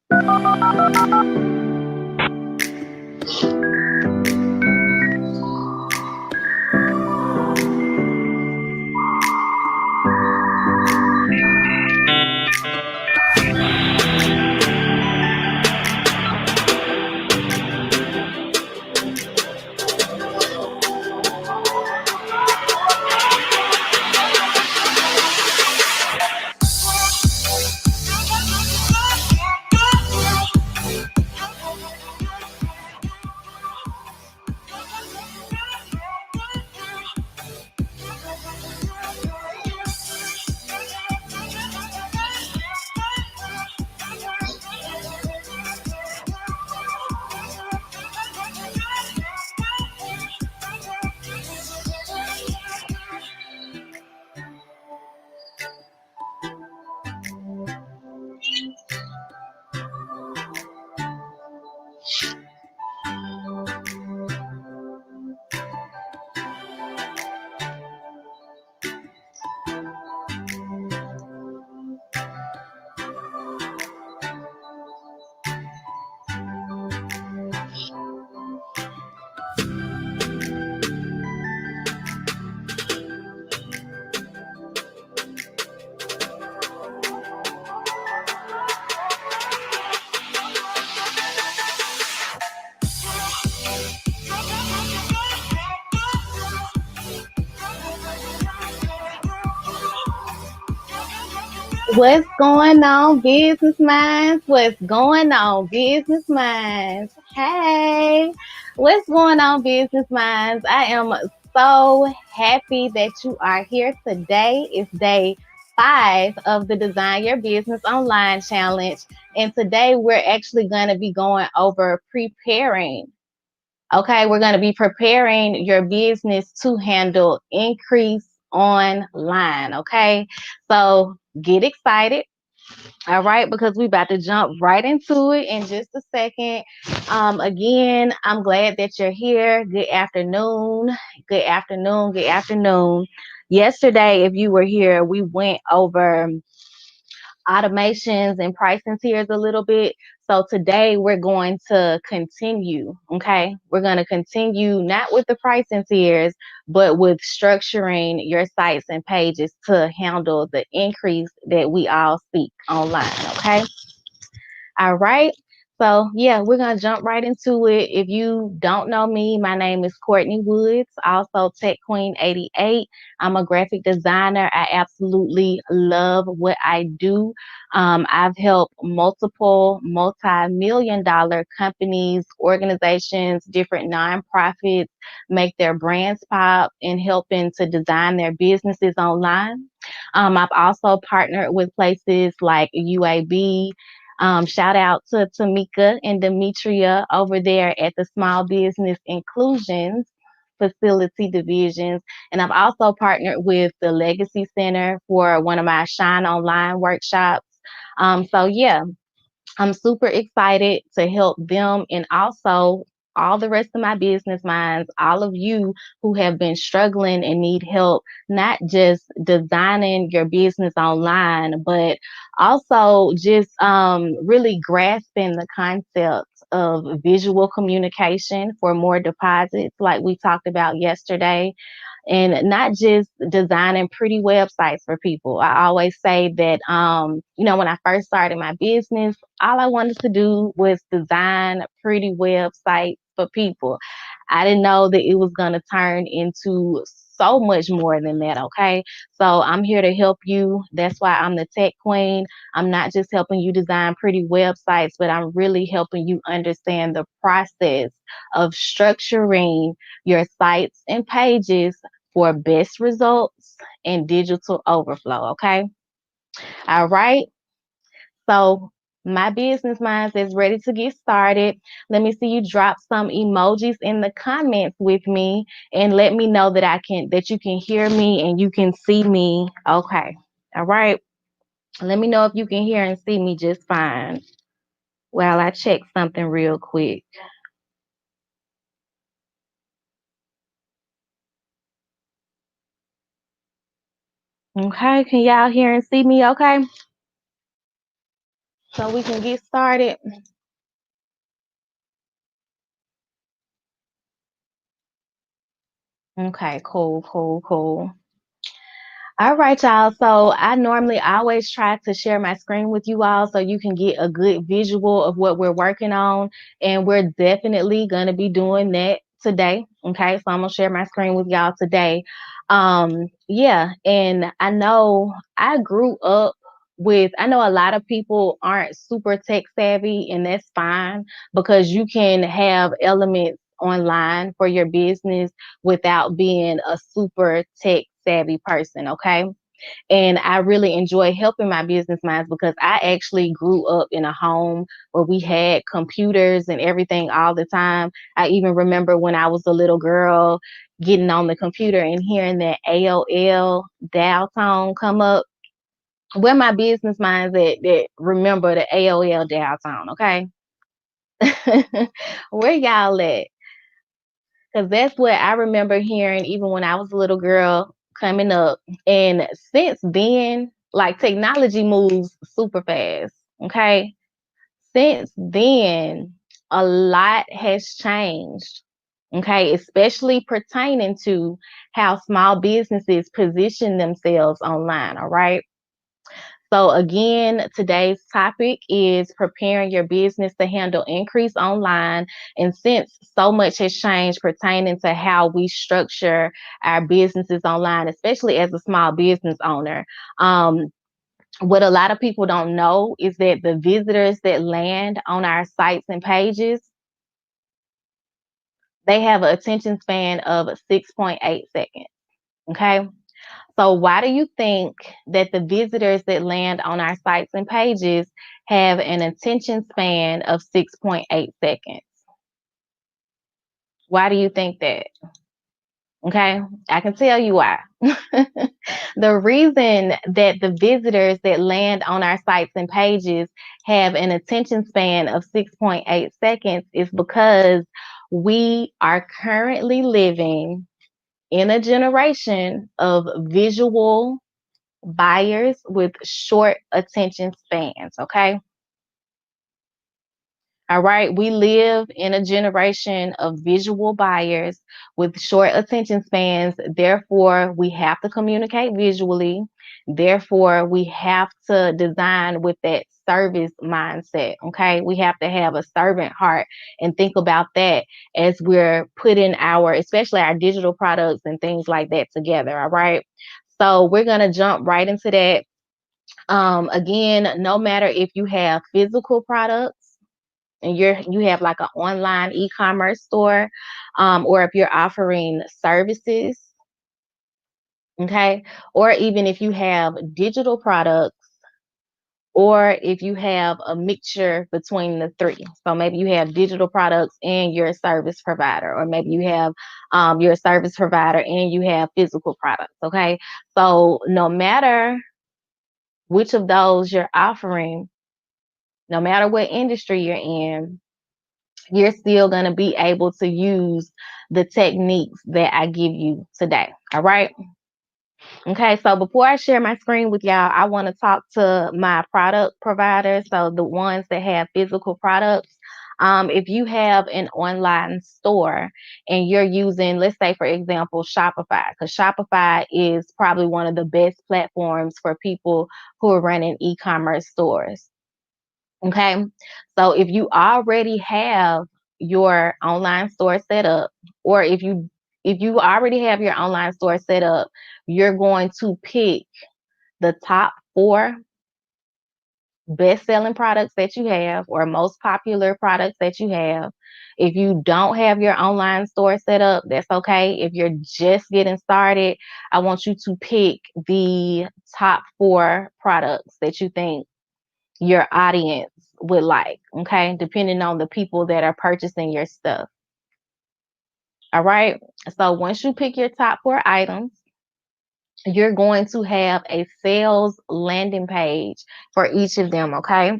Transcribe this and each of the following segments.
What's going on, business minds? What's going on, business minds? Hey, what's going on, business minds? I am so happy that you are here today. It's day 5 of the Design Your Business Online Challenge. And today we're actually going to be going over preparing. Okay, we're going to be preparing your business to handle increase online. Okay, so get excited. All right, because we about to jump right into it in just a second. Again, I'm glad that you're here. Good afternoon. Good afternoon. Good afternoon. Yesterday, if you were here, we went over automations and pricing tiers a little bit. So today we're going to continue. Okay. We're going to continue not with the pricing tiers, but with structuring your sites and pages to handle the increase that we all seek online. Okay. All right. So, yeah, we're going to jump right into it. If you don't know me, my name is Courtney Woods, also Tech Queen 88. I'm a graphic designer. I absolutely love what I do. I've helped multiple multi-million dollar companies, organizations, different nonprofits make their brands pop and helping to design their businesses online. I've also partnered with places like UAB. Shout out to Tamika and Demetria over there at the Small Business Inclusions Facility Divisions. And I've also partnered with the Legacy Center for one of my Shine Online workshops. Yeah, I'm super excited to help them and also all the rest of my business minds, all of you who have been struggling and need help, not just designing your business online, but also just really grasping the concept of visual communication for more deposits, like we talked about yesterday, and not just designing pretty websites for people. I always say that, when I first started my business, all I wanted to do was design pretty websites for people. I didn't know that it was going to turn into so much more than that. Okay. So I'm here to help you. That's why I'm the tech queen. I'm not just helping you design pretty websites, but I'm really helping you understand the process of structuring your sites and pages for best results and digital overflow. Okay. All right. So my business minds is ready to get started. Let me see you drop some emojis in the comments with me and let me know that you can hear me and you can see me. Okay. All right. Let me know if you can hear and see me just fine. While I check something real quick. Okay. Can y'all hear and see me? Okay. so we can get started. Okay, cool, cool, cool. All right, y'all. So I normally always try to share my screen with you all so you can get a good visual of what we're working on. And we're definitely going to be doing that today. Okay. So I'm going to share my screen with y'all today. Yeah. And I know I grew up with, I know a lot of people aren't super tech savvy, and that's fine because you can have elements online for your business without being a super tech savvy person, okay? And I really enjoy helping my business minds because I actually grew up in a home where we had computers and everything all the time. I even remember when I was a little girl getting on the computer and hearing that AOL dial tone come up. Where my business minds at that remember the AOL dial tone, okay? Where y'all at? Because that's what I remember hearing even when I was a little girl coming up. And since then, like technology moves super fast. Okay. Since then, a lot has changed. Okay. Especially pertaining to how small businesses position themselves online. All right. So, again, today's topic is preparing your business to handle increase online. And since so much has changed pertaining to how we structure our businesses online, especially as a small business owner, um, what a lot of people don't know is that the visitors that land on our sites and pages, they have an attention span of 6.8 seconds. Okay. So why do you think that the visitors that land on our sites and pages have an attention span of 6.8 seconds? Why do you think that? Okay, I can tell you why. The reason that the visitors that land on our sites and pages have an attention span of 6.8 seconds is because we are currently living in a generation of visual buyers with short attention spans, okay? All right, we live in a generation of visual buyers with short attention spans. Therefore, we have to communicate visually. Therefore, we have to design with that service mindset. Okay, we have to have a servant heart and think about that as we're putting our, especially our digital products and things like that together. All right, so we're going to jump right into that. Again, no matter if you have physical products and you have like an online e-commerce store, or if you're offering services, okay, or even if you have digital products, or if you have a mixture between the three. So maybe you have digital products and you're a service provider, or maybe you have you're a service provider and you have physical products. Okay, so no matter which of those you're offering, no matter what industry you're in, you're still going to be able to use the techniques that I give you today. All right. Okay. So before I share my screen with y'all, I want to talk to my product providers. So the ones that have physical products. If you have an online store and you're using, let's say, for example, Shopify, because Shopify is probably one of the best platforms for people who are running e commerce stores. Okay. So if you already have your online store set up, or if you already have your online store set up, you're going to pick the top 4 best-selling products that you have or most popular products that you have. If you don't have your online store set up, that's okay. If you're just getting started, I want you to pick the top 4 products that you think your audience would like, okay? Depending on the people that are purchasing your stuff. All right. So once you pick your top 4 items, you're going to have a sales landing page for each of them, okay?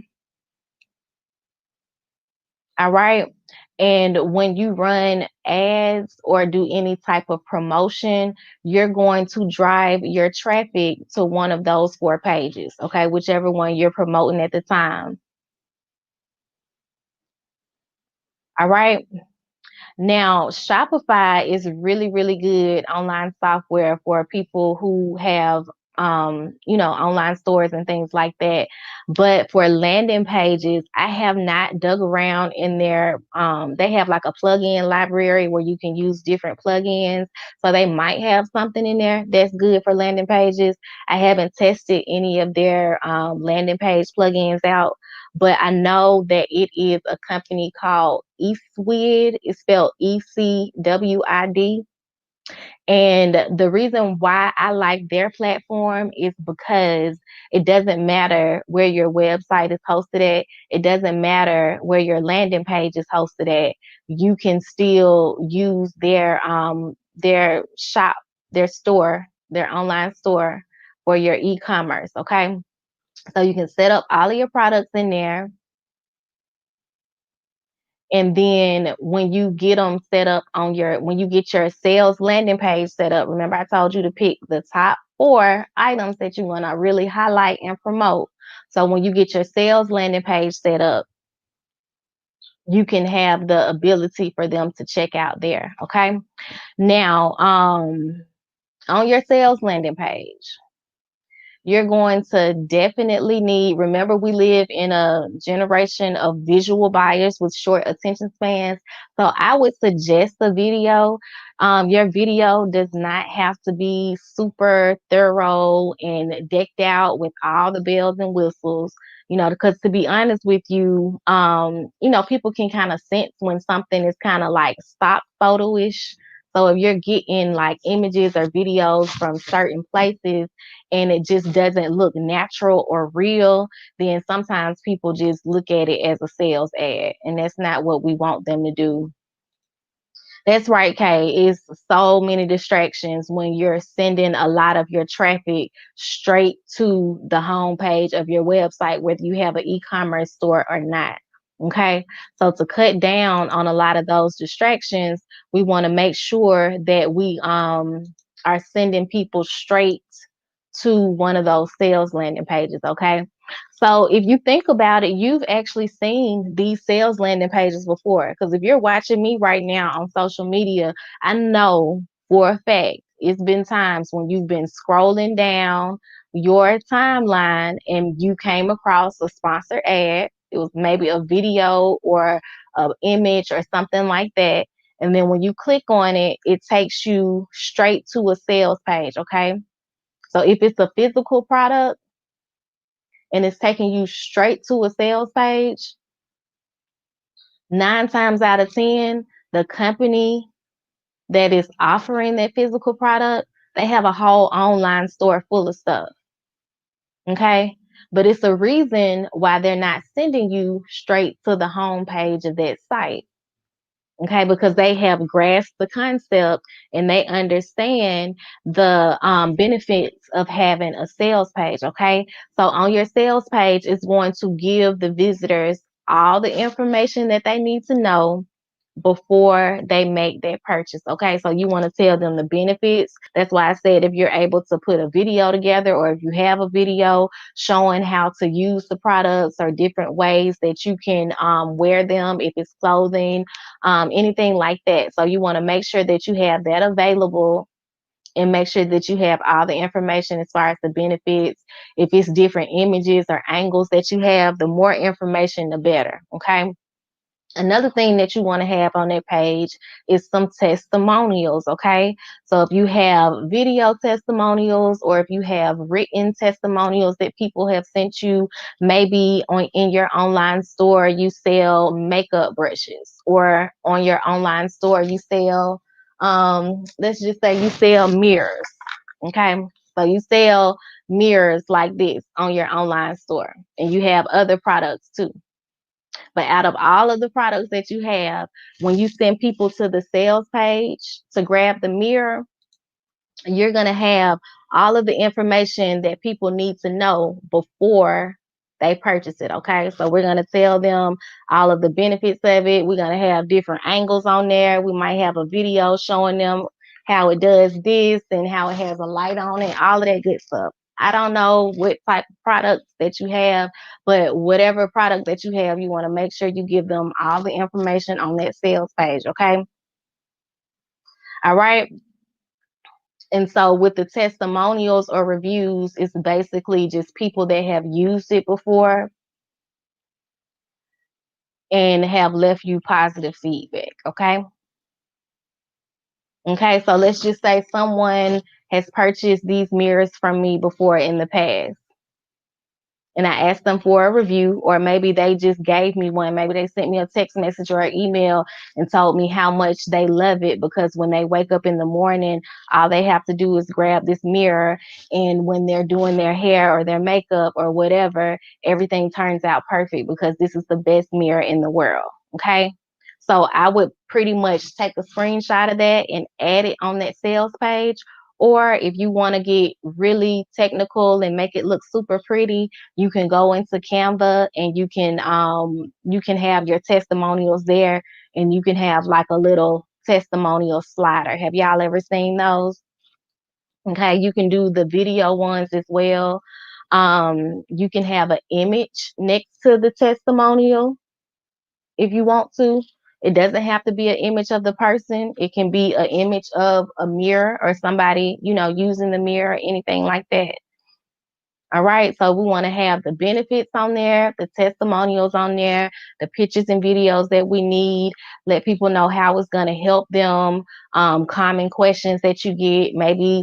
All right. And when you run ads or do any type of promotion, you're going to drive your traffic to one of those 4 pages, okay? Whichever one you're promoting at the time. All right. Now, Shopify is really, really good online software for people who have, online stores and things like that. But for landing pages, I have not dug around in there. They have like a plugin library where you can use different plugins. So they might have something in there that's good for landing pages. I haven't tested any of their landing page plugins out, but I know that it is a company called Eastwid. It's spelled ECWID. And the reason why I like their platform is because it doesn't matter where your website is hosted at. It doesn't matter where your landing page is hosted at. You can still use their shop, their store, their online store for your e-commerce. Okay. So you can set up all of your products in there. And then when you get them set up when you get your sales landing page set up, remember I told you to pick the top 4 items that you want to really highlight and promote. So when you get your sales landing page set up, you can have the ability for them to check out there. Okay. Now, on your sales landing page, you're going to definitely need, remember, we live in a generation of visual buyers with short attention spans. So I would suggest a video. Your video does not have to be super thorough and decked out with all the bells and whistles, because to be honest with you, people can kind of sense when something is kind of like stock photo-ish. So if you're getting like images or videos from certain places and it just doesn't look natural or real, then sometimes people just look at it as a sales ad, and that's not what we want them to do. That's right, Kay. It's so many distractions when you're sending a lot of your traffic straight to the homepage of your website, whether you have an e-commerce store or not. Okay. So to cut down on a lot of those distractions, we want to make sure that we are sending people straight to one of those sales landing pages. Okay. So if you think about it, you've actually seen these sales landing pages before. Because if you're watching me right now on social media, I know for a fact it's been times when you've been scrolling down your timeline and you came across a sponsored ad. It was maybe a video or an image or something like that. And then when you click on it, it takes you straight to a sales page. Okay. So if it's a physical product, and it's taking you straight to a sales page, 9 times out of 10, the company that is offering that physical product, they have a whole online store full of stuff. Okay. But it's a reason why they're not sending you straight to the home page of that site. Okay, because they have grasped the concept and they understand the benefits of having a sales page. Okay, so on your sales page, it's going to give the visitors all the information that they need to know before they make that purchase. Okay, so you want to tell them the benefits. That's why I said if you're able to put a video together, or if you have a video showing how to use the products or different ways that you can wear them, if it's clothing, anything like that. So you want to make sure that you have that available and make sure that you have all the information as far as the benefits. If it's different images or angles that you have, the more information, the better. Okay. Another thing that you want to have on that page is some testimonials, okay? So if you have video testimonials or if you have written testimonials that people have sent you, maybe in your online store you sell makeup brushes, or on your online store you sell let's just say you sell mirrors, okay? So you sell mirrors like this on your online store, and you have other products too. But out of all of the products that you have, when you send people to the sales page to grab the mirror, you're going to have all of the information that people need to know before they purchase it. Okay. So we're going to tell them all of the benefits of it. We're going to have different angles on there. We might have a video showing them how it does this and how it has a light on it, all of that good stuff. I don't know what type of products that you have, but whatever product that you have, you want to make sure you give them all the information on that sales page, okay? All right. And so with the testimonials or reviews, it's basically just people that have used it before and have left you positive feedback, okay? Okay, so let's just say someone has purchased these mirrors from me before in the past, and I asked them for a review, or maybe they just gave me one. Maybe they sent me a text message or an email and told me how much they love it, because when they wake up in the morning, all they have to do is grab this mirror, and when they're doing their hair or their makeup or whatever, everything turns out perfect because this is the best mirror in the world. Okay. So I would pretty much take a screenshot of that and add it on that sales page. Or if you want to get really technical and make it look super pretty, you can go into Canva and you can have your testimonials there, and you can have like a little testimonial slider. Have y'all ever seen those? Okay, you can do the video ones as well. You can have an image next to the testimonial if you want to. It doesn't have to be an image of the person. It can be an image of a mirror or somebody, using the mirror, anything like that. All right, so we want to have the benefits on there, the testimonials on there, the pictures and videos that we need, let people know how it's going to help them, common questions that you get. Maybe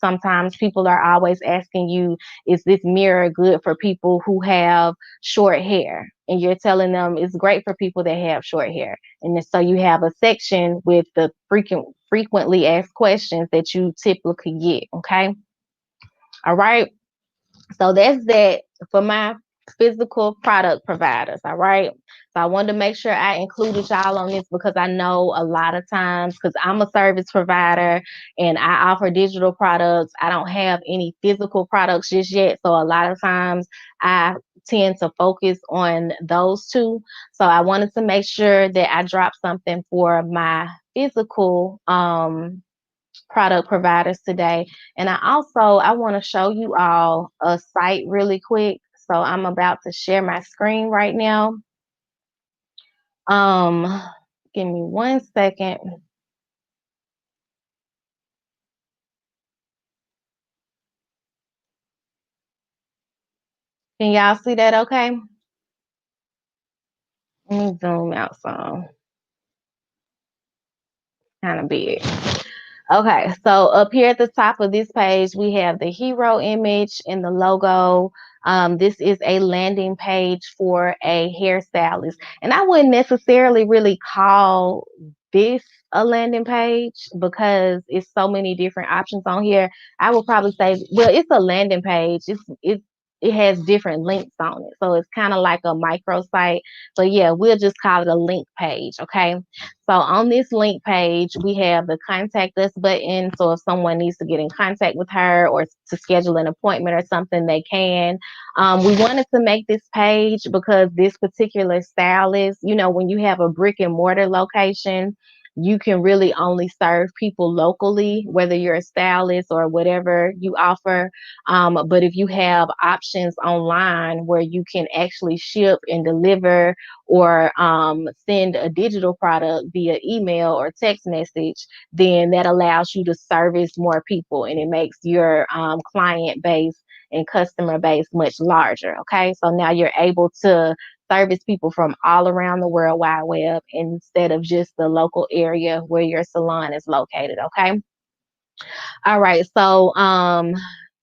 sometimes people are always asking you, is this mirror good for people who have short hair? And you're telling them it's great for people that have short hair. And so you have a section with the frequently asked questions that you typically get, okay? All right. So that's that for my physical product providers. All right. So I wanted to make sure I included y'all on this, because I know a lot of times, because I'm a service provider and I offer digital products, I don't have any physical products just yet. So a lot of times I tend to focus on those two. So I wanted to make sure that I dropped something for my physical product providers today. And I want to show you all a site really quick. So I'm about to share my screen right now. Um, Give me 1 second. Can y'all see that okay? Let me zoom out some. Kind of big. Okay, so up here at the top of this page, we have the hero image and the logo. This is a landing page for a hairstylist. And I wouldn't necessarily really call this a landing page because it's so many different options on here. I would probably say, well, it's a landing page. It has different links on it. So it's kind of like a micro site. But yeah, we'll just call it a link page, okay? So on this link page, we have the contact us button. So if someone needs to get in contact with her or to schedule an appointment or something, they can. We wanted to make this page because this particular stylist, when you have a brick and mortar location, you can really only serve people locally, whether you're a stylist or whatever you offer. But if you have options online where you can actually ship and deliver, or send a digital product via email or text message, then that allows you to service more people, and it makes your client base and customer base much larger. Okay, so now you're able to service people from all around the World Wide Web instead of just the local area where your salon is located. Okay. All right. So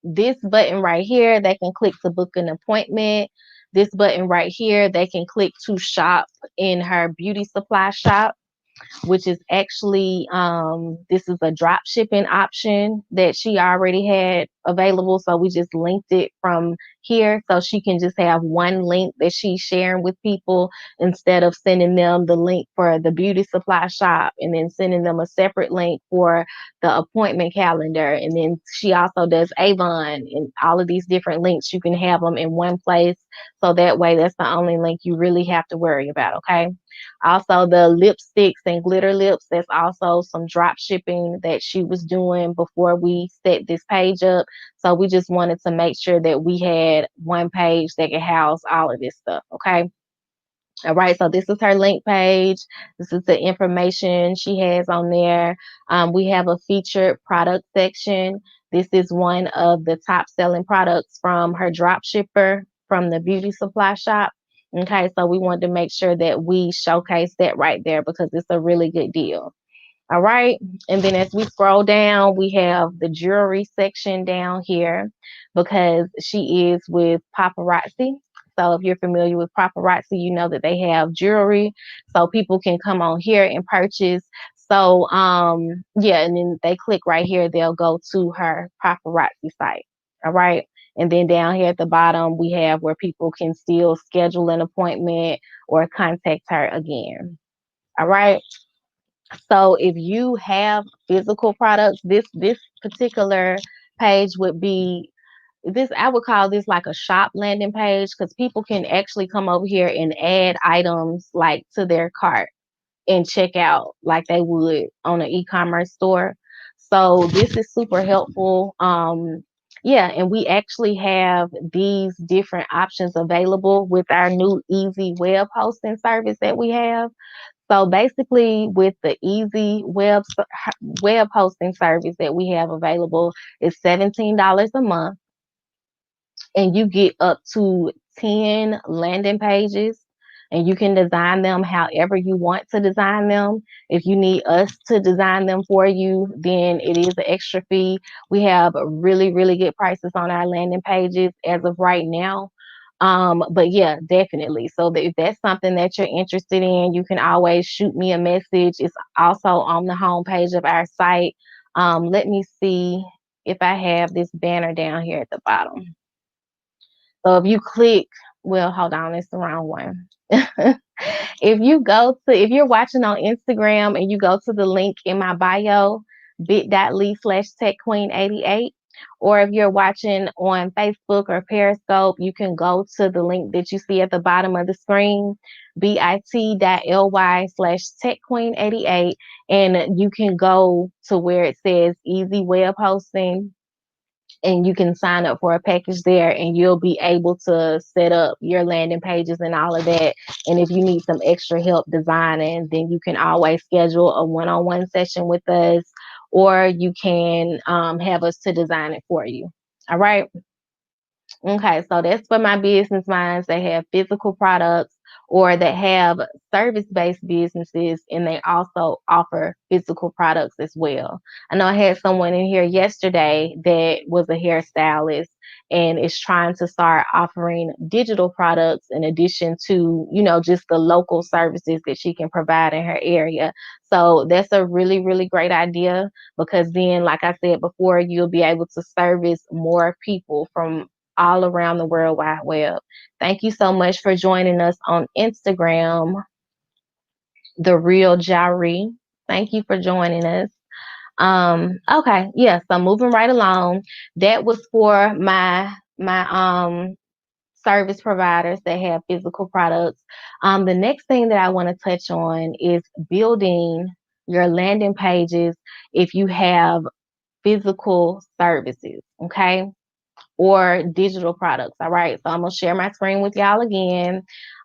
this button right here, they can click to book an appointment. This button right here, they can click to shop in her beauty supply shop, which is actually this is a drop shipping option that she already had available. So we just linked it from here, so she can just have one link that she's sharing with people instead of sending them the link for the beauty supply shop and then sending them a separate link for the appointment calendar. And then she also does Avon and all of these different links. You can have them in one place, so that way that's the only link you really have to worry about. Okay. Also, the lipsticks and glitter lips, that's also some drop shipping that she was doing before we set this page up. So we just wanted to make sure that we had one page that could house all of this stuff. Okay. All right, so this is her link page. This is the information she has on there. We have a featured product section. This is one of the top selling products from her drop shipper from the beauty supply shop. Okay, so we wanted to make sure that we showcase that right there because it's a really good deal. All right. And then as we scroll down, we have the jewelry section down here because she is with Paparazzi. So if you're familiar with Paparazzi, you know that they have jewelry. So people can come on here and purchase. So yeah, and then they click right here, they'll go to her Paparazzi site. All right. And then down here at the bottom, we have where people can still schedule an appointment or contact her again. All right. So if you have physical products, this particular page would be this, I would call this like a shop landing page because people can actually come over here and add items like to their cart and check out like they would on an e-commerce store. So this is super helpful. Yeah, and we actually have these different options available with our new easy web hosting service that we have. So basically, with the easy web hosting service that we have available, is $17 a month, and you get up to 10 landing pages, and you can design them however you want to design them. If you need us to design them for you, then it is an extra fee. We have really, really good prices on our landing pages as of right now. But yeah, definitely. So that if that's something that you're interested in, you can always shoot me a message. It's also on the homepage of our site. Let me see if I have this banner down here at the bottom. So if you click, well, hold on, it's the wrong one. If you're watching on Instagram and you go to the link in my bio, bit.ly/techqueen88, or if you're watching on Facebook or Periscope, you can go to the link that you see at the bottom of the screen, bit.ly/techqueen88, and you can go to where it says easy web hosting and you can sign up for a package there and you'll be able to set up your landing pages and all of that. And if you need some extra help designing, then you can always schedule a one-on-one session with us, or you can have us to design it for you. All right. Okay, so that's for my business minds that have physical products or that have service-based businesses and they also offer physical products as well. I know I had someone in here yesterday that was a hairstylist and is trying to start offering digital products in addition to, just the local services that she can provide in her area. So that's a really, really great idea because then, like I said before, you'll be able to service more people from all around the World Wide Web. Thank you so much for joining us on Instagram, The Real Jari. Thank you for joining us. Okay, yeah, so moving right along. That was for my service providers that have physical products. The next thing that I want to touch on is building your landing pages if you have physical services. Okay, or digital products. All right. So I'm going to share my screen with y'all again.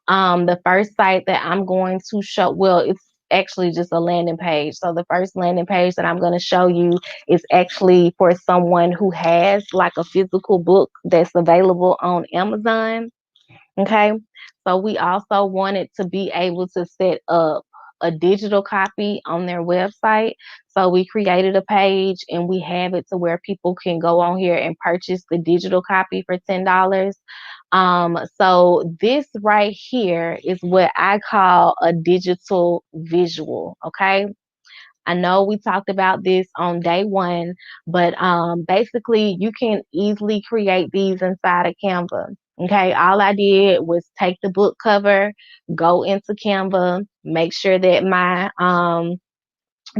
The first site that I'm going to show, well, it's actually just a landing page. So the first landing page that I'm going to show you is actually for someone who has like a physical book that's available on Amazon. Okay. So we also wanted to be able to set up a digital copy on their website. So we created a page and we have it to where people can go on here and purchase the digital copy for $10. So this right here is what I call a digital visual. Okay. I know we talked about this on day one, but basically you can easily create these inside of Canva. Okay, all I did was take the book cover, go into Canva, make sure that my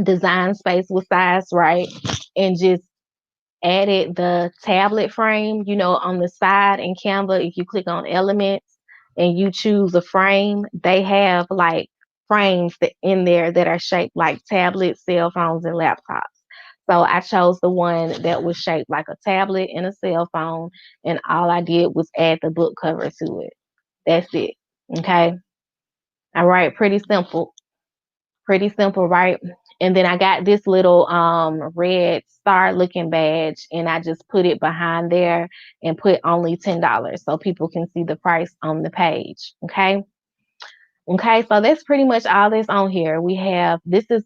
design space was sized right, and just added the tablet frame, on the side in Canva. If you click on elements and you choose a frame, they have like frames in there that are shaped like tablets, cell phones, and laptops. So I chose the one that was shaped like a tablet and a cell phone, and all I did was add the book cover to it. That's it. Okay. All right. Pretty simple. Pretty simple, right? And then I got this little red star looking badge, and I just put it behind there and put only $10 so people can see the price on the page. Okay. Okay, so that's pretty much all that's on here. We have this is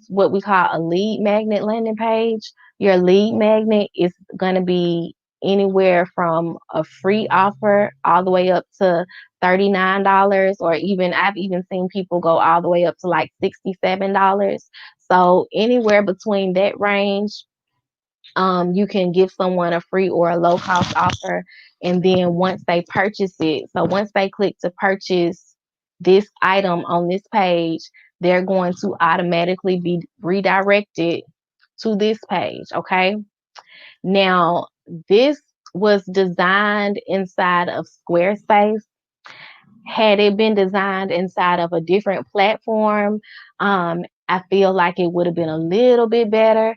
what we call a lead magnet landing page. Your lead magnet is going to be anywhere from a free offer all the way up to $39, or even I've even seen people go all the way up to like $67. So anywhere between that range, you can give someone a free or a low cost offer. And then once they purchase it, so once they click to purchase this item on this page, they're going to automatically be redirected to this page. Okay. Now, this was designed inside of Squarespace. Had it been designed inside of a different platform, I feel like it would have been a little bit better,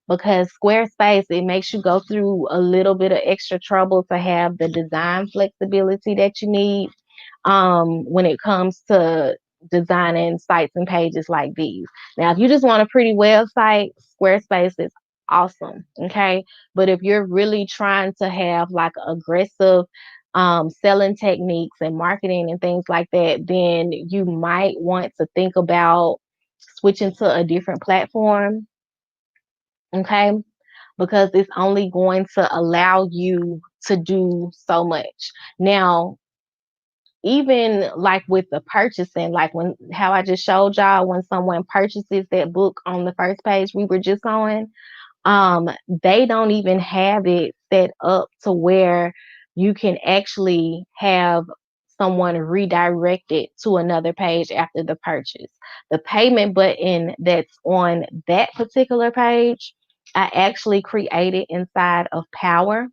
because Squarespace, it makes you go through a little bit of extra trouble to have the design flexibility that you need when it comes to designing sites and pages like these. Now, if you just want a pretty website, Squarespace is awesome. Okay. But if you're really trying to have like aggressive selling techniques and marketing and things like that, then you might want to think about switching to a different platform. Okay, because it's only going to allow you to do so much. Now, even like with the purchasing, like when how I just showed y'all, when someone purchases that book on the first page we were just on, they don't even have it set up to where you can actually have someone redirected to another page after the purchase. The payment button that's on that particular page, I actually created inside of Power.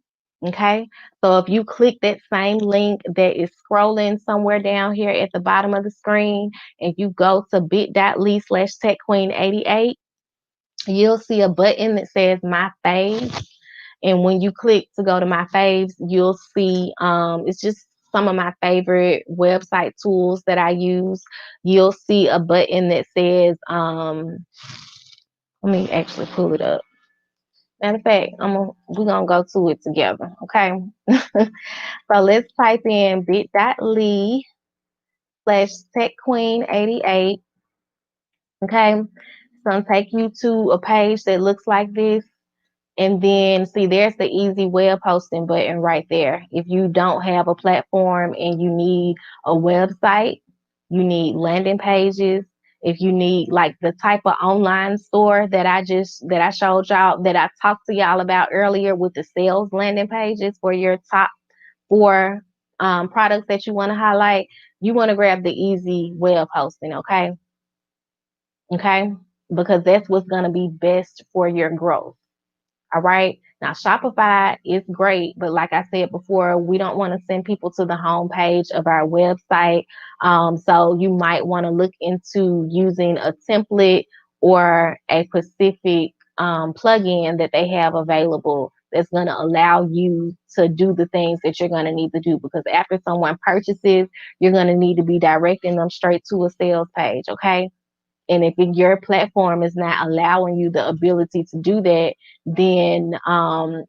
Okay. So if you click that same link that is scrolling somewhere down here at the bottom of the screen, and you go to bit.ly/techqueen88, you'll see a button that says My Faves. And when you click to go to My Faves, you'll see it's just some of my favorite website tools that I use. You'll see a button that says, let me actually pull it up. Matter of fact, we're gonna go to it together, okay? So let's type in bit.ly/techqueen88. Okay, it's gonna take you to a page that looks like this. And then see, there's the easy web hosting button right there. If you don't have a platform and you need a website, you need landing pages, if you need like the type of online store that I showed y'all, that I talked to y'all about earlier with the sales landing pages for your top four products that you want to highlight, you want to grab the easy web hosting, okay? Okay? Because that's what's going to be best for your growth. All right. Now, Shopify is great, but like I said before, we don't want to send people to the home page of our website. So you might want to look into using a template or a specific plugin that they have available that's going to allow you to do the things that you're going to need to do. Because after someone purchases, you're going to need to be directing them straight to a sales page. Okay. And if your platform is not allowing you the ability to do that, then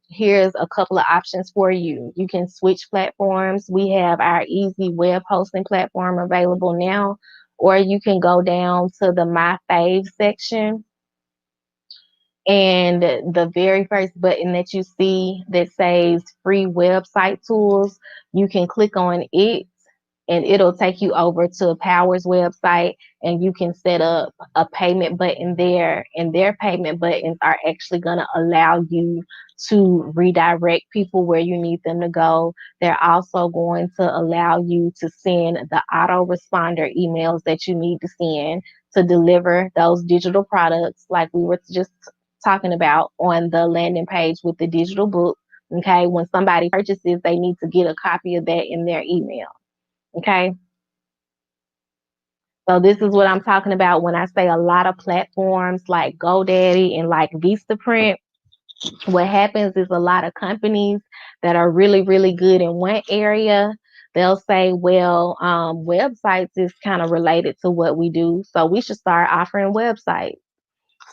here's a couple of options for you. You can switch platforms. We have our easy web hosting platform available now, or you can go down to the My Faves section. And the very first button that you see that says free website tools, you can click on it, and it'll take you over to Power's website, and you can set up a payment button there. And their payment buttons are actually going to allow you to redirect people where you need them to go. They're also going to allow you to send the autoresponder emails that you need to send to deliver those digital products, like we were just talking about on the landing page with the digital book. Okay, when somebody purchases, they need to get a copy of that in their email. Okay. So this is what I'm talking about when I say a lot of platforms like GoDaddy and like Vistaprint. What happens is a lot of companies that are really, really good in one area, they'll say, well, websites is kind of related to what we do, so we should start offering websites.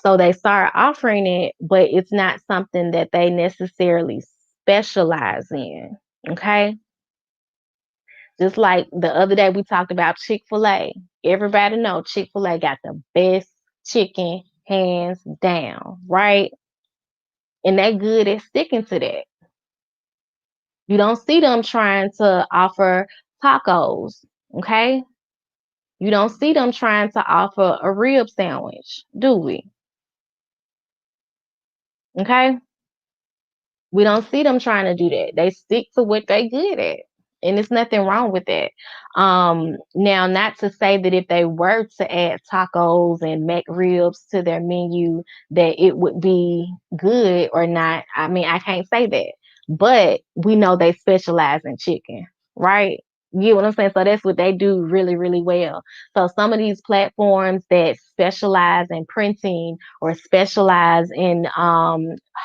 So they start offering it, but it's not something that they necessarily specialize in. Okay. Just like the other day we talked about Chick-fil-A. Everybody know Chick-fil-A got the best chicken hands down, right? And they good at sticking to that. You don't see them trying to offer tacos, okay? You don't see them trying to offer a rib sandwich, do we? Okay? We don't see them trying to do that. They stick to what they good at. And there's nothing wrong with that. Now, not to say that if they were to add tacos and McRibs to their menu, that it would be good or not. I mean, I can't say that. But we know they specialize in chicken, right? You get what I'm saying? So that's what they do really, really well. So some of these platforms that specialize in printing or specialize in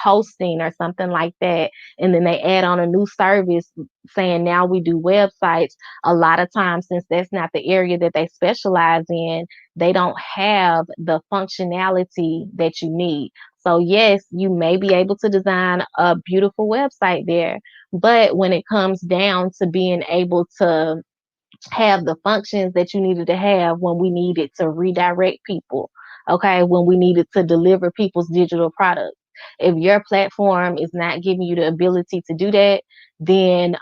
hosting or something like that, and then they add on a new service saying now we do websites. A lot of times, since that's not the area that they specialize in, they don't have the functionality that you need. So yes, you may be able to design a beautiful website there, but when it comes down to being able to have the functions that you needed to have when we needed to redirect people, okay, when we needed to deliver people's digital products. If your platform is not giving you the ability to do that, then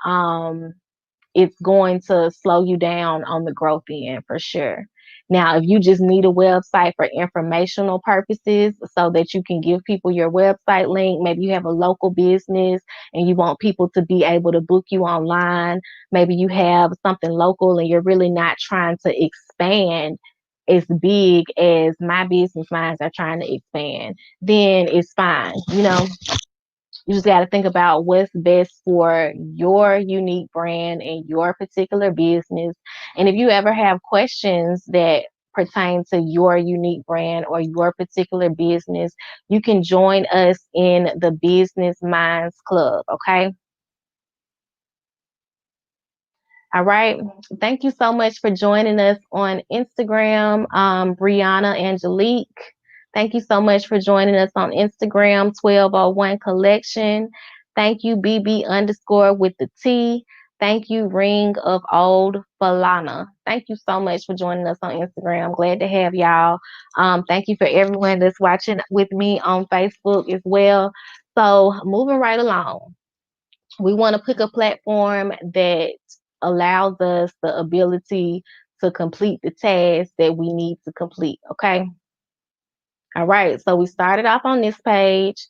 it's going to slow you down on the growth end for sure. Now, if you just need a website for informational purposes so that you can give people your website link, maybe you have a local business and you want people to be able to book you online, maybe you have something local and you're really not trying to expand as big as my business minds are trying to expand, then it's fine. You just got to think about what's best for your unique brand and your particular business. And if you ever have questions that pertain to your unique brand or your particular business, you can join us in the Business Minds Club. Okay. All right. Thank you so much for joining us on Instagram, Brianna Angelique. Thank you so much for joining us on Instagram, 1201 Collection. Thank you, BB underscore with the T. Thank you, Ring of Old Falana. Thank you so much for joining us on Instagram. Glad to have y'all. Thank you for everyone that's watching with me on Facebook as well. So, moving right along, we want to pick a platform that allows us the ability to complete the tasks that we need to complete. Okay. All right. So we started off on this page.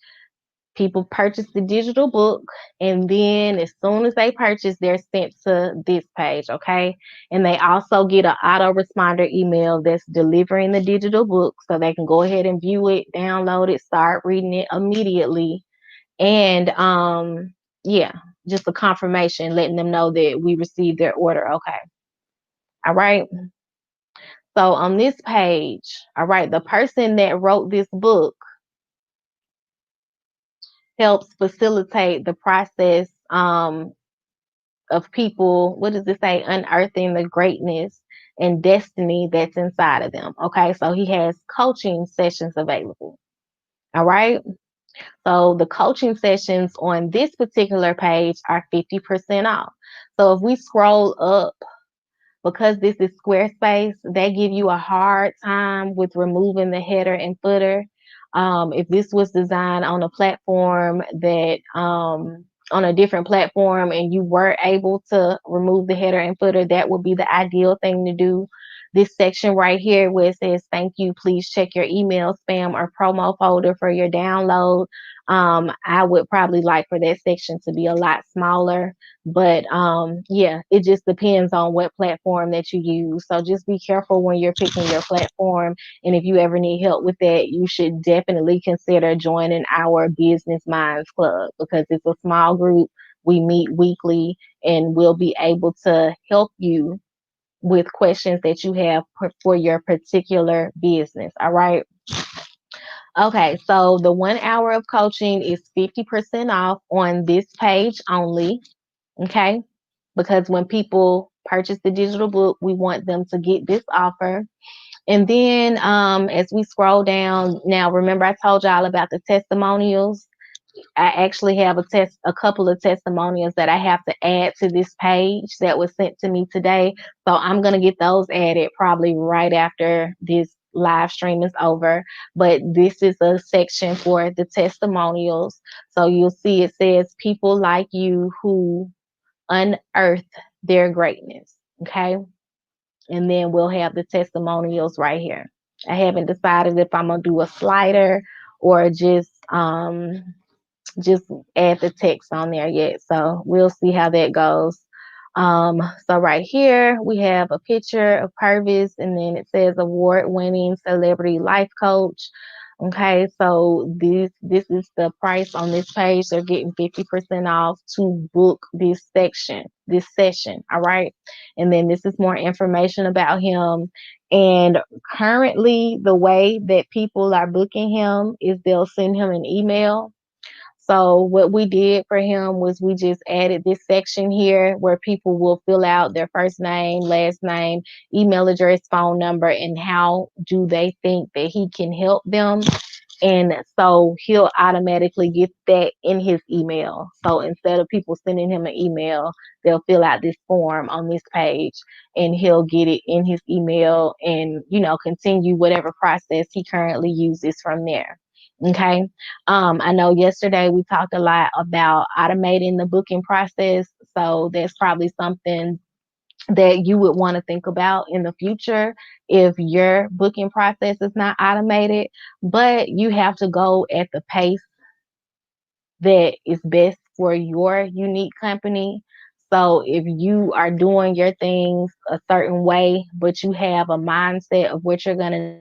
People purchase the digital book, and then as soon as they purchase, they're sent to this page. Okay. And they also get an autoresponder email that's delivering the digital book so they can go ahead and view it, download it, start reading it immediately. And yeah, just a confirmation letting them know that we received their order. Okay. All right. So on this page, all right, the person that wrote this book helps facilitate the process of people, what does it say, unearthing the greatness and destiny that's inside of them. Okay. So he has coaching sessions available. All right. So the coaching sessions on this particular page are 50% off. So if we scroll up, because this is Squarespace, they give you a hard time with removing the header and footer. If this was designed on a platform that on a different platform and you were able to remove the header and footer, that would be the ideal thing to do. This section right here where it says thank you, please check your email, spam, or promo folder for your download. I would probably like for that section to be a lot smaller, but yeah, it just depends on what platform that you use. So just be careful when you're picking your platform. And if you ever need help with that, you should definitely consider joining our Business Minds Club because it's a small group. We meet weekly and we'll be able to help you with questions that you have for your particular business. All right. Okay, so the 1 hour of coaching is 50% off on this page only. Okay, because when people purchase the digital book, we want them to get this offer. And then as we scroll down, now remember I told y'all about the testimonials. I actually have a couple of testimonials that I have to add to this page that was sent to me today. So I'm gonna get those added probably right after this live stream is over. But this is a section for the testimonials. So you'll see it says people like you who unearth their greatness. Okay. And then we'll have the testimonials right here. I haven't decided if I'm gonna do a slider or just add the text on there yet. So we'll see how that goes. So right here we have a picture of Purvis, and then it says award-winning celebrity life coach. Okay, so this is the price on this page. They're getting 50% off to book this session. All right, and then this is more information about him. And currently, the way that people are booking him is they'll send him an email. So what we did for him was we just added this section here where people will fill out their first name, last name, email address, phone number, and how do they think that he can help them. And so he'll automatically get that in his email. So instead of people sending him an email, they'll fill out this form on this page and he'll get it in his email and, continue whatever process he currently uses from there. Okay. I know yesterday we talked a lot about automating the booking process. So that's probably something that you would want to think about in the future if your booking process is not automated, but you have to go at the pace that is best for your unique company. So if you are doing your things a certain way, but you have a mindset of what you're going to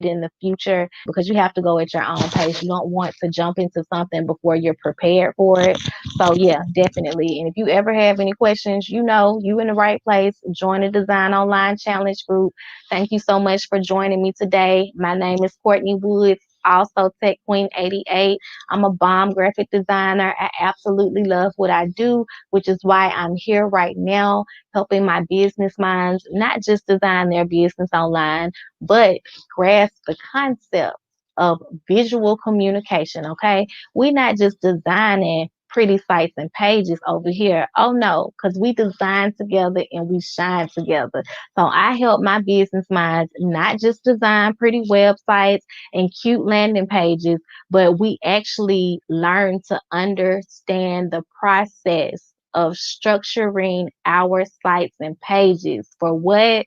in the future, because you have to go at your own pace. You don't want to jump into something before you're prepared for it. So yeah, definitely. And if you ever have any questions, you in the right place. Join the Design Online Challenge group. Thank you so much for joining me today. My name is Courtney Woods, also Tech Queen 88. I'm a bomb graphic designer. I absolutely love what I do, which is why I'm here right now, helping my business minds not just design their business online, but grasp the concept of visual communication. Okay, we're not just designing pretty sites and pages over here. Oh no, because we design together and we shine together. So I help my business minds not just design pretty websites and cute landing pages, but we actually learn to understand the process of structuring our sites and pages for what?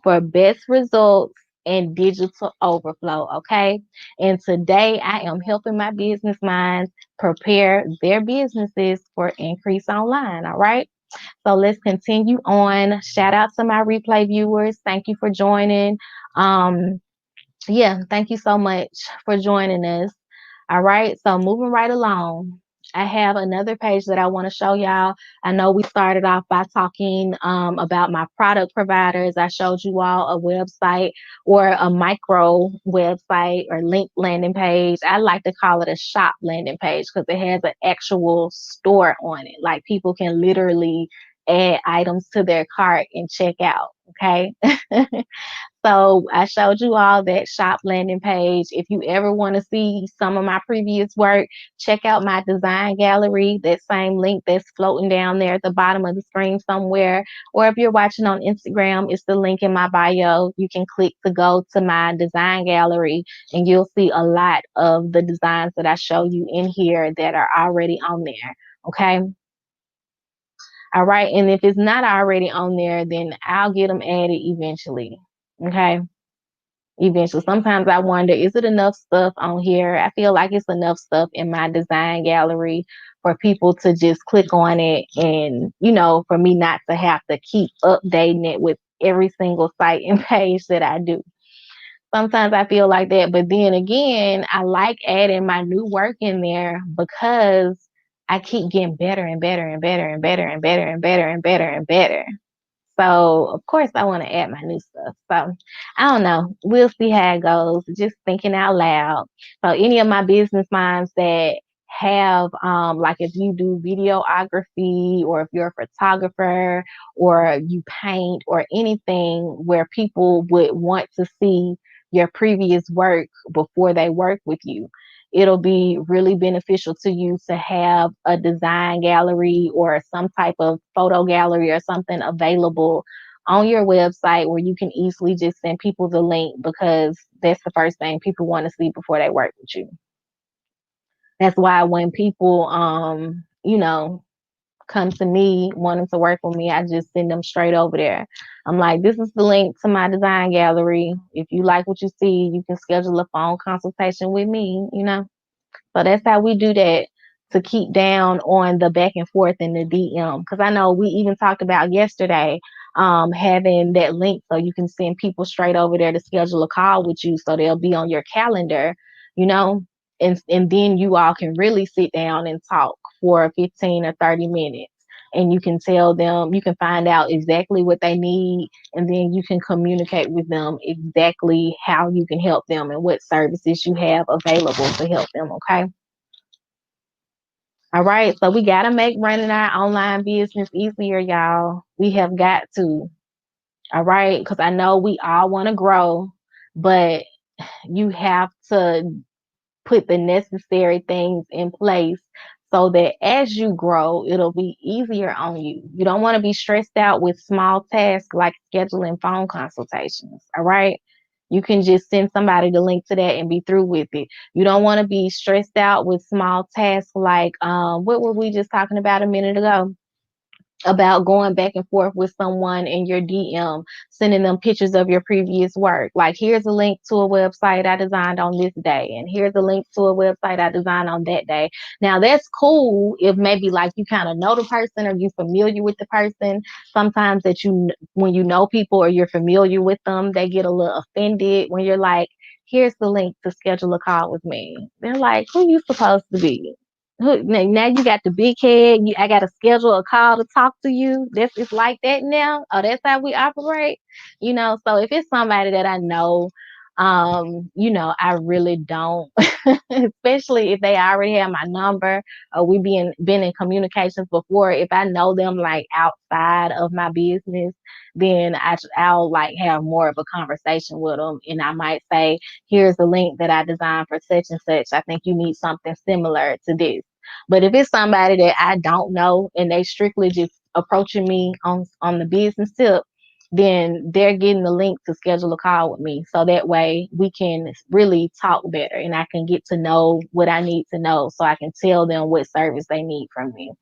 For best results and digital overflow. Okay. And today I am helping my business minds prepare their businesses for increase online. All right. So let's continue on. Shout out to my replay viewers. Thank you for joining. Um, yeah, thank you so much for joining us. All right, so moving right along, I have another page that I want to show y'all. I know we started off by talking about my product providers. I showed you all a website or a micro website or link landing page. I like to call it a shop landing page because it has an actual store on it. Like people can literally add items to their cart and check out. Okay. So I showed you all that shop landing page. If you ever want to see some of my previous work, check out my design gallery, that same link that's floating down there at the bottom of the screen somewhere. Or if you're watching on Instagram, it's the link in my bio. You can click to go to my design gallery and you'll see a lot of the designs that I show you in here that are already on there. Okay. All right. And if it's not already on there, then I'll get them added eventually. Okay. Eventually. Sometimes I wonder, is it enough stuff on here? I feel like it's enough stuff in my design gallery for people to just click on it and, for me not to have to keep updating it with every single site and page that I do. Sometimes I feel like that, but then again, I like adding my new work in there because I keep getting better and better and better and better and better and better and better and better. So of course I want to add my new stuff. So I don't know. We'll see how it goes. Just thinking out loud. So any of my business minds that have like if you do videography or if you're a photographer or you paint or anything where people would want to see your previous work before they work with you, it'll be really beneficial to you to have a design gallery or some type of photo gallery or something available on your website where you can easily just send people the link, because that's the first thing people want to see before they work with you. That's why when people come to me wanting to work with me, I just send them straight over there. I'm like, this is the link to my design gallery. If you like what you see, you can schedule a phone consultation with me. So that's how we do that, to keep down on the back and forth in the DM. Because I know we even talked about yesterday having that link so you can send people straight over there to schedule a call with you, so they'll be on your calendar, you know, and then you all can really sit down and talk for 15 or 30 minutes. And you can tell them, you can find out exactly what they need, and then you can communicate with them exactly how you can help them and what services you have available to help them. Okay. All right. So we got to make running our online business easier, y'all. We have got to. All right. Because I know we all want to grow, but you have to put the necessary things in place so that as you grow, it'll be easier on you. You don't want to be stressed out with small tasks like scheduling phone consultations. All right. You can just send somebody the link to that and be through with it. You don't want to be stressed out with small tasks like what were we just talking about a minute ago? About going back and forth with someone in your DM, sending them pictures of your previous work. Like, here's a link to a website I designed on this day, and here's a link to a website I designed on that day. Now, that's cool if maybe like you kind of know the person or you're familiar with the person. Sometimes when you know people or you're familiar with them, they get a little offended when you're like, here's the link to schedule a call with me. They're like, who you supposed to be? Now you got the big head. I got to schedule a call to talk to you. It's like that now. Oh, that's how we operate. So if it's somebody that I know, I really don't, especially if they already have my number or we been in communications before. If I know them like outside of my business, then I'll like have more of a conversation with them, and I might say, here's the link that I designed for such and such. I think you need something similar to this. But if it's somebody that I don't know and they strictly just approaching me on the business tip, then they're getting the link to schedule a call with me. So that way we can really talk better and I can get to know what I need to know so I can tell them what service they need from me.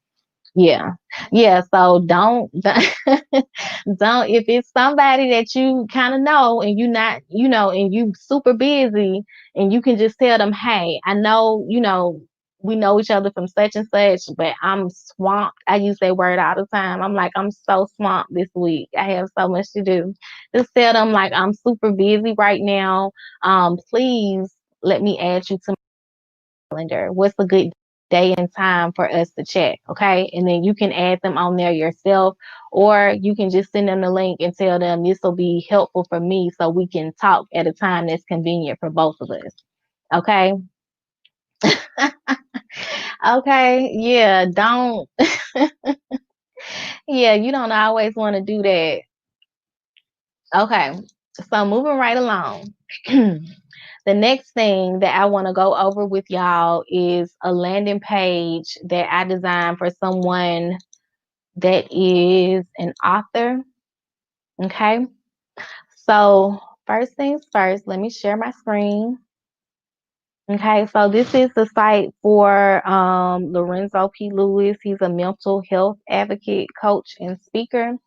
Yeah. Yeah. So don't, if it's somebody that you kind of know and you not, and you super busy, and you can just tell them, hey, I know, we know each other from such and such, but I'm swamped. I use that word all the time. I'm like, I'm so swamped this week. I have so much to do. Just tell them like, I'm super busy right now. Please let me add you to calendar. What's a good day and time for us to chat? Okay. And then you can add them on there yourself, or you can just send them the link and tell them this will be helpful for me so we can talk at a time that's convenient for both of us. Okay. Okay. Yeah. Don't, yeah, you don't always want to do that. Okay. So moving right along. The next thing that I want to go over with y'all is a landing page that I designed for someone that is an author. Okay. So, first things first, let me share my screen. Okay. So, this is the site for Lorenzo P. Lewis. He's a mental health advocate, coach, and speaker.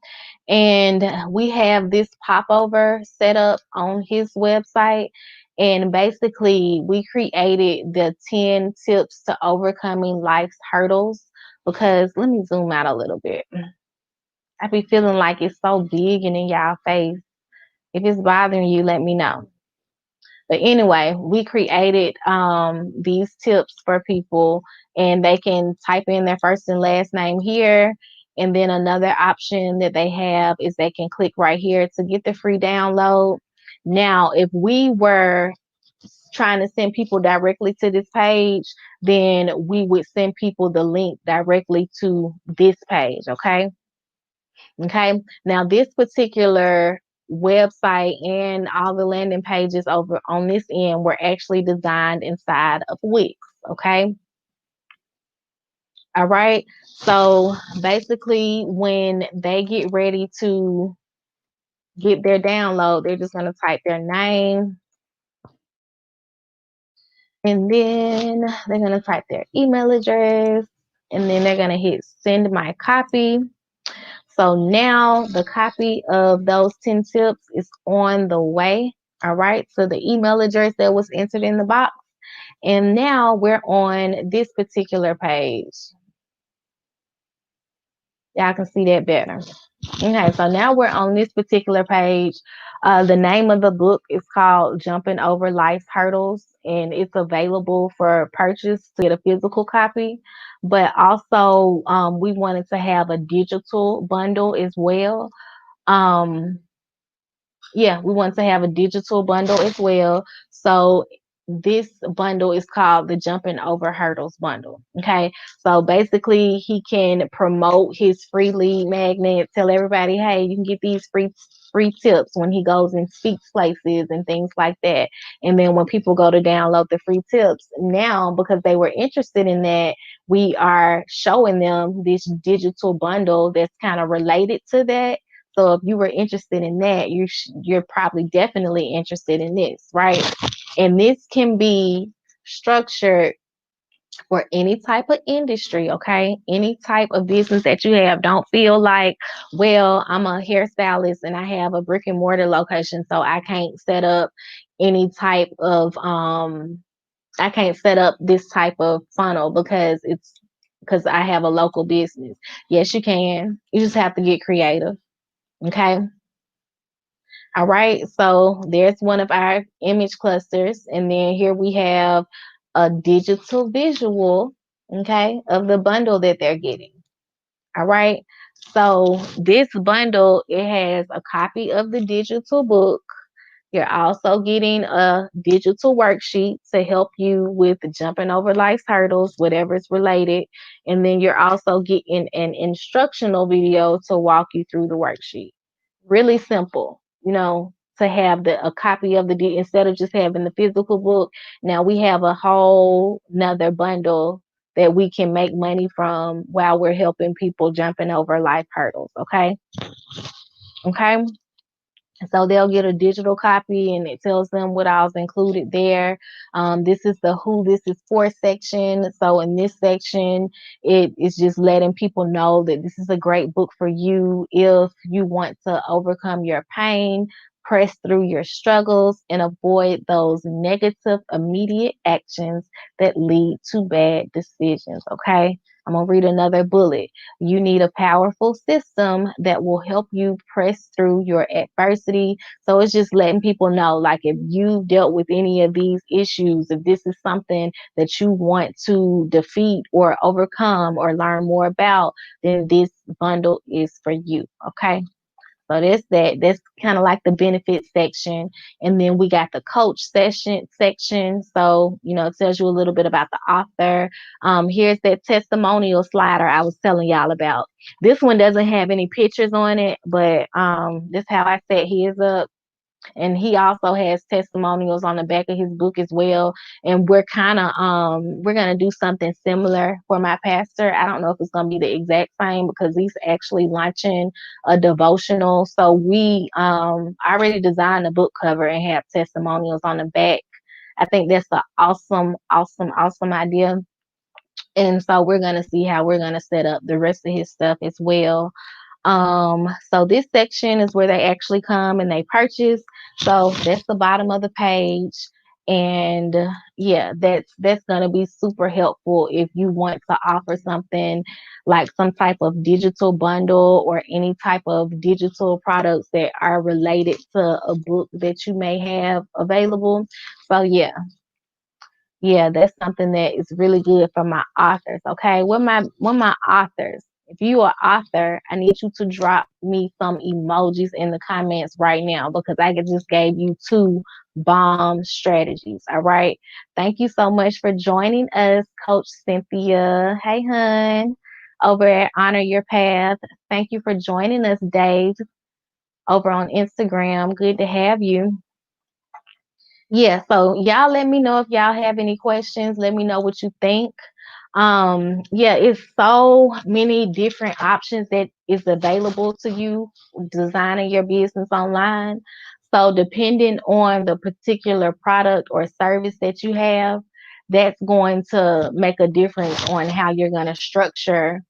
And we have this popover set up on his website. And basically, we created the 10 tips to overcoming life's hurdles. Because let me zoom out a little bit. I be feeling like it's so big and in y'all face. If it's bothering you, let me know. But anyway, we created these tips for people, and they can type in their first and last name here. And then another option that they have is they can click right here to get the free download. Now, if we were trying to send people directly to this page, then we would send people the link directly to this page. Okay. Now, this particular website and all the landing pages over on this end were actually designed inside of Wix. Okay. All right. So basically, when they get ready to get their download, they're just going to type their name, and then they're going to type their email address, and then they're going to hit send my copy. So now the copy of those 10 tips is on the way. All right. So the email address that was entered in the box. And now we're on this particular page. Y'all can see that better. Okay, so now we're on this particular page. The name of the book is called Jumping Over Life's Hurdles, and it's available for purchase to get a physical copy. But also, we wanted to have a digital bundle as well. Um, yeah, we want to have a digital bundle as well. So this bundle is called the Jumping Over Hurdles bundle. Okay. So basically he can promote his free lead magnet, tell everybody, hey, you can get these free tips when he goes and speaks places and things like that. And then when people go to download the free tips, now because they were interested in that, we are showing them this digital bundle that's kind of related to that. So if you were interested in that, you're probably definitely interested in this, right? And this can be structured for any type of industry, okay? Any type of business that you have. Don't feel like, well, I'm a hairstylist and I have a brick and mortar location, so I can't set up any type of I can't set up this type of funnel because I have a local business. Yes, you can. You just have to get creative. Okay. All right. So there's one of our image clusters. And then here we have a digital visual, okay, of the bundle that they're getting. All right. So this bundle, it has a copy of the digital book. You're also getting a digital worksheet to help you with jumping over life's hurdles, whatever is related. And then you're also getting an instructional video to walk you through the worksheet. Really simple, to have a copy of instead of just having the physical book. Now we have a whole another bundle that we can make money from while we're helping people jumping over life hurdles. Okay. So they'll get a digital copy and it tells them what all's included there. This is the who this is for section. So in this section, it is just letting people know that this is a great book for you if you want to overcome your pain, press through your struggles, and avoid those negative immediate actions that lead to bad decisions. Okay. I'm going to read another bullet. You need a powerful system that will help you press through your adversity. So it's just letting people know, like, if you dealt with any of these issues, if this is something that you want to defeat or overcome or learn more about, then this bundle is for you. Okay. So that's kind of like the benefit section. And then we got the coach section. So, it tells you a little bit about the author. Here's that testimonial slider I was telling y'all about. This one doesn't have any pictures on it, but this is how I set his up. And he also has testimonials on the back of his book as well. And we're gonna do something similar for my pastor. I don't know if it's gonna be the exact same because he's actually launching a devotional. So we already designed the book cover and have testimonials on the back. I think that's an awesome idea. And so we're gonna see how we're gonna set up the rest of his stuff as well. So this section is where they actually come and they purchase. So that's the bottom of the page. And yeah, that's going to be super helpful if you want to offer something like some type of digital bundle or any type of digital products that are related to a book that you may have available. So yeah, that's something that is really good for my authors. Okay, with my authors. If you are author, I need you to drop me some emojis in the comments right now because I just gave you two bomb strategies. All right. Thank you so much for joining us, Coach Cynthia. Hey, hun, over at Honor Your Path. Thank you for joining us, Dave, over on Instagram. Good to have you. Yeah, so y'all let me know if y'all have any questions. Let me know what you think. Yeah, it's so many different options that is available to you designing your business online. So depending on the particular product or service that you have, that's going to make a difference on how you're going to structure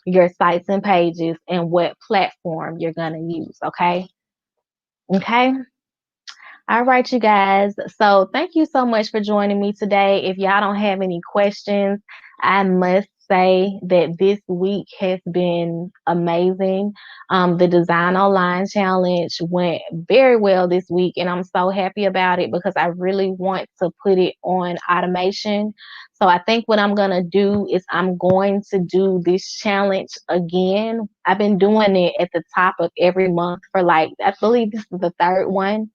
your sites and pages and what platform you're going to use. Okay. All right, you guys. So thank you so much for joining me today. If y'all don't have any questions, I must say that this week has been amazing. The Design Online Challenge went very well this week, and I'm so happy about it because I really want to put it on automation. So I think what I'm going to do is I'm going to do this challenge again. I've been doing it at the top of every month for like, I believe this is the third one,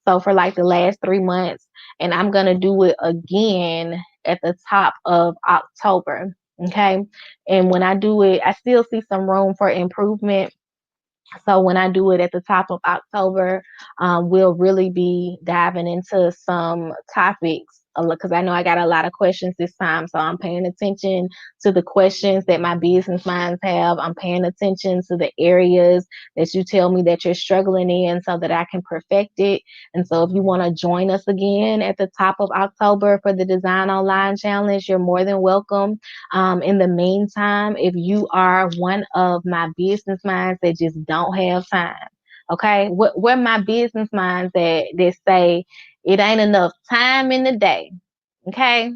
so for like the last 3 months, and I'm gonna do it again at the top of October. Okay. And when I do it, I still see some room for improvement. So when I do it at the top of October, we'll really be diving into some topics because I know I got a lot of questions this time. So I'm paying attention to the questions that my business minds have. I'm paying attention to the areas that you tell me that you're struggling in so that I can perfect it. And so if you want to join us again at the top of October for the Design Online Challenge, you're more than welcome. In the meantime, if you are one of my business minds that just don't have time, okay, what my business minds that say it ain't enough time in the day, okay.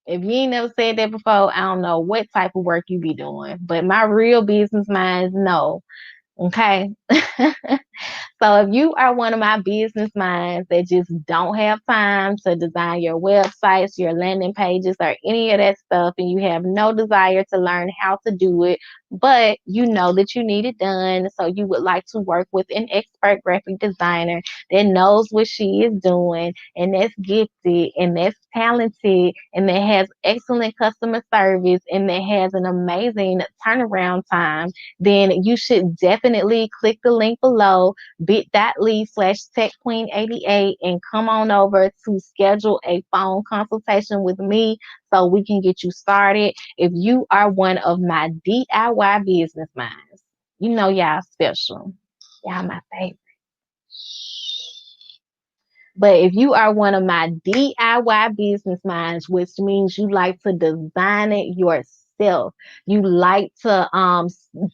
If you ain't never said that before, I don't know what type of work you be doing, but my real business minds know, okay. So if you are one of my business minds that just don't have time to design your websites, your landing pages, or any of that stuff, and you have no desire to learn how to do it, but you know that you need it done, so you would like to work with an expert graphic designer that knows what she is doing and that's gifted and that's talented and that has excellent customer service and that has an amazing turnaround time, then you should definitely click the link below bit.ly/techqueen88 and come on over to schedule a phone consultation with me so we can get you started. If you are one of my DIY business minds, you know y'all special. Y'all my favorite. But if you are one of my DIY business minds, which means you like to design it yourself, you like to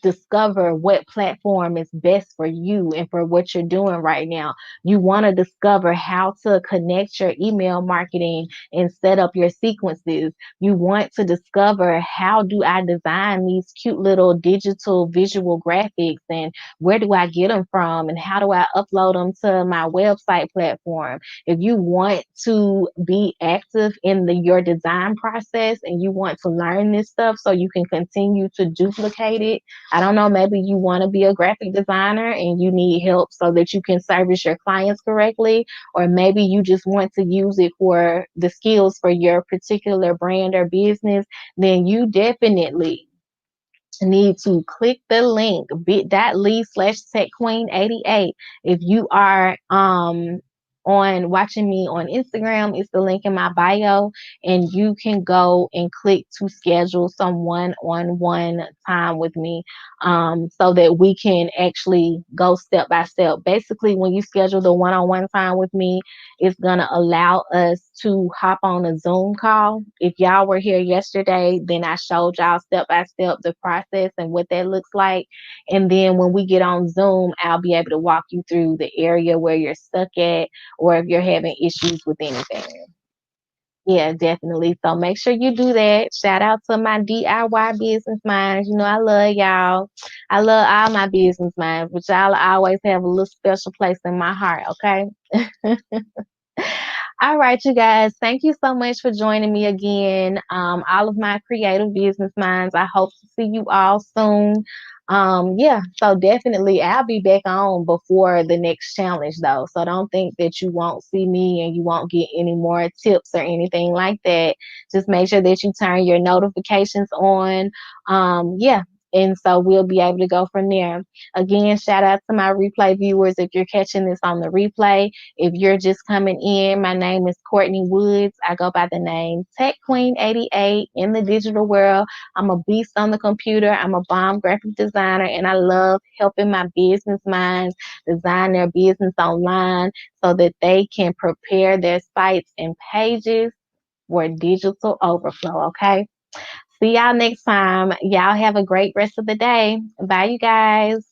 discover what platform is best for you and for what you're doing right now. You want to discover how to connect your email marketing and set up your sequences. You want to discover how do I design these cute little digital visual graphics and where do I get them from and how do I upload them to my website platform. If you want to be active in your design process and you want to learn this stuff so you can continue to duplicate it, I don't know, maybe you want to be a graphic designer and you need help so that you can service your clients correctly, or maybe you just want to use it for the skills for your particular brand or business, then you definitely need to click the link bit.ly/techqueen88. If you are on watching me on Instagram, it's the link in my bio, and you can go and click to schedule some one-on-one time with me, so that we can actually go step by step. Basically, when you schedule the one-on-one time with me, it's gonna allow us to hop on a Zoom call. If y'all were here yesterday, then I showed y'all step by step the process and what that looks like. And then when we get on Zoom, I'll be able to walk you through the area where you're stuck at or if you're having issues with anything. Yeah, definitely. So make sure you do that. Shout out to my DIY business minds. You know, I love y'all. I love all my business minds, but y'all always have a little special place in my heart, okay? All right, you guys. Thank you so much for joining me again. All of my creative business minds. I hope to see you all soon. Yeah, so definitely I'll be back on before the next challenge though. So don't think that you won't see me and you won't get any more tips or anything like that. Just make sure that you turn your notifications on. Yeah. And so we'll be able to go from there. Again, shout out to my replay viewers if you're catching this on the replay. If you're just coming in, my name is Courtney Woods. I go by the name Tech Queen 88 in the digital world. I'm a beast on the computer. I'm a bomb graphic designer, and I love helping my business minds design their business online so that they can prepare their sites and pages for digital overflow. Okay. See y'all next time. Y'all have a great rest of the day. Bye, you guys.